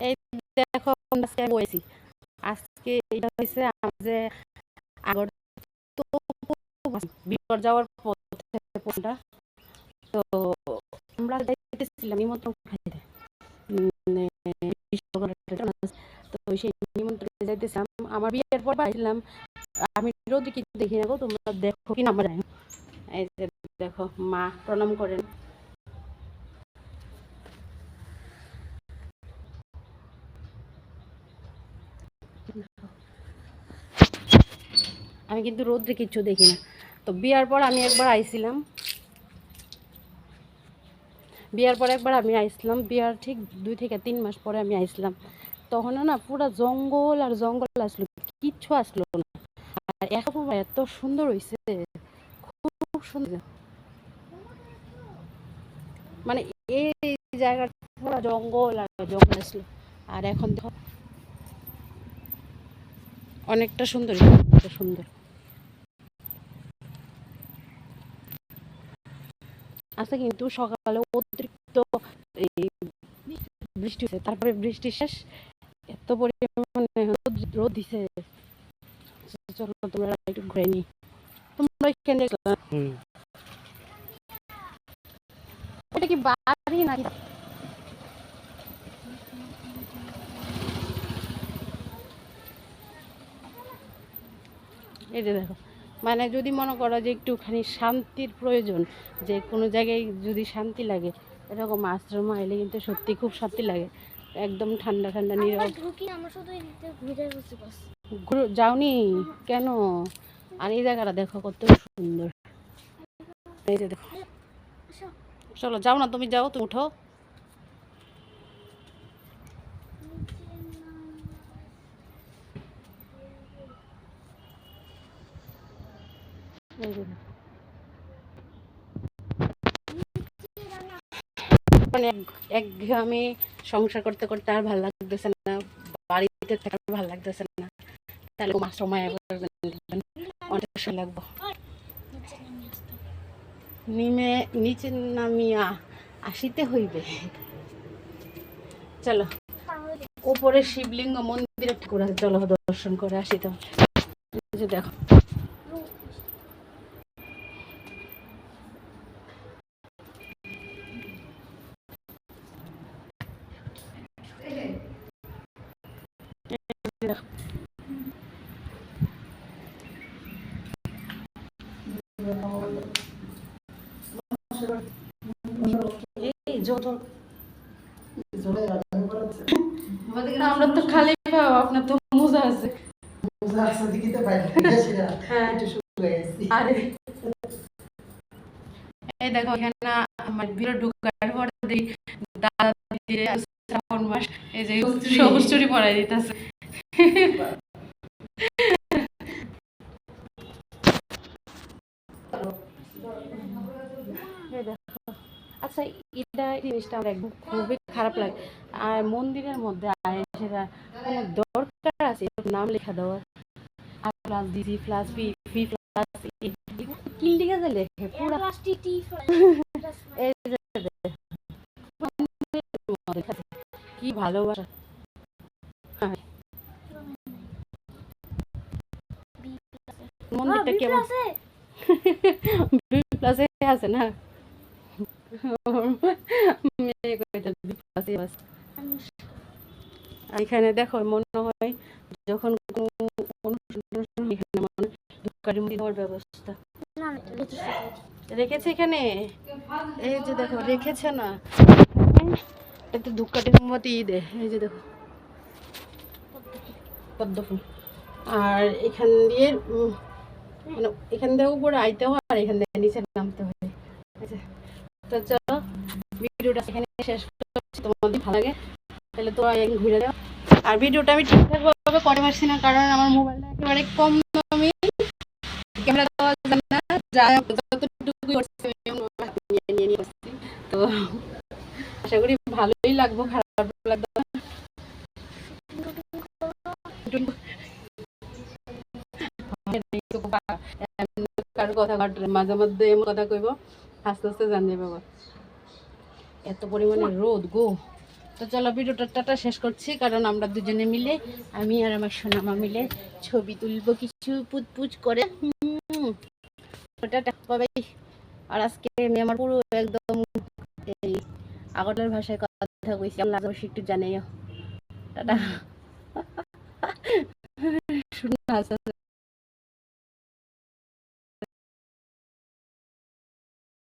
এই দেখো আজকে বইছি আজকে এটা হয়েছে যে আগর তো বিপর যাওয়ার পথে ফোনটা তো আমরা যাইতেছিলাম নিমন্ত্রণ খাইতে তো সেই নিমন্ত্রণে যাইতেছিলাম আমার বিয়ের পর পাইছিলাম আমি রোদ কিছু দেখি না গো তোমরা দেখো কি না আমার এই যে দেখো মা প্রণাম করেন আমি কিন্তু রোদ্রে কিচ্ছু দেখি না তো বিয়ার পর আমি একবার আইছিলাম বিয়ার ঠিক 2 থেকে 3 মাস পরে আমি আইছিলাম তখন না পুরো জঙ্গল আর জঙ্গল আসলো কিচ্ছু আসলো না আর এখন এত সুন্দর হয়েছে খুব সুন্দর মানে এই জায়গাটা পুরো জঙ্গল আর জঙ্গল আসলো আর এখন দেখো অনেকটা সুন্দর সুন্দর আচ্ছা কিন্তু সকালে অতিরিক্ত বৃষ্টি হয়েছে তারপরে বৃষ্টি শেষ এত পরিমাণে রোদ দিছে চলো তোমরা একটু ঘুরে নি তোমরা এখানে দেখলাম এটা কি বাড়ি নাকি এই যে দেখো মানে যদি মনে করো যে একটুখানি শান্তির প্রয়োজন যে কোনো জায়গায় যদি শান্তি লাগে এরকম আশ্রম এলে কিন্তু সত্যি খুব শান্তি লাগে একদম ঠান্ডা ঠান্ডা নীরব যাওনি কেন আর এই জায়গাটা দেখো কত সুন্দর এই যে দেখো চলো যাও না তুমি যাও তুমি উঠো মানে একঘেয়েমি সংসার করতে করতে আর ভালো লাগতেছে না বাড়িতে থাকার ভালো লাগতেছে না তাহলে সময় অনেক সময় লাগবো নিচে নামিয়া আসিতে হইবে চলো উপরে শিবলিঙ্গ মন্দিরে ঠাকুর আছে চলো দর্শন করে আসি তো দেখো আমরা তো খালি পাবো আপনার তো মোজা আছে এই দেখো এখানে আমার ভিড় ঢুকার পর দাদা শ্রাবণ মাস এই যে সবুজ চুরি পরাই দিতেছে আচ্ছা এটা জিনিসটা আমার একদম খুবই খারাপ লাগে আর মন্দিরের মধ্যে সেটা কোনো দরকার আছে নাম লেখা দেওয়ার আর প্লাস ডিসি প্লাস ফি প্লাস কি লিখে যে লেখে পুরো কি ভালোবাসা মন্দিরটা কেমন বি প্লাসে আছে না এখানে দেখো মনে হয় যখন ব্যবস্থা রেখেছে এখানে এই যে দেখো রেখেছে না এতে ধূপকাঠি মোমবাতি দে এই যে দেখো পদ্ম ফুল আর এখান দিয়ে মানে এখান দিয়ে উপরে আইতে হয় আর এখান দিয়ে নিচে নামতে হয় তো চলো ভিডিওটা এখানে শেষ করছি তোমাদের ভালো লাগে তাহলে তোমরা একদিন ঘুরে যাও আর ভিডিওটা আমি ঠিকঠাকভাবে করতে পারছি না কারণ আমার মোবাইলটা একেবারে কম দামি ক্যামেরা দেওয়া যায় না যা যতটুকু করছি নিয়ে করছি তো আশা করি ভালোই লাগবো খারাপ লাগবে কারো কথা মাঝে মধ্যে এমন কথা কইব আস্তে আস্তে জানতে পাবো এত পরিমাণে রোদ গো তো তো চলো ভিডিওটা টাটা শেষ করছি, কারণ আমরা দুজনে মিলে, আমি আর আমার সোনামা মিলে ছবি তুলবো কিছু পুচপুচ করে। টাটা বাবাই। আর আজকে আমি আমার পুরো একদম এই আগরতলার ভাষায় কথা কইছি, আল্লাহ একটু জানাইও। টাটা।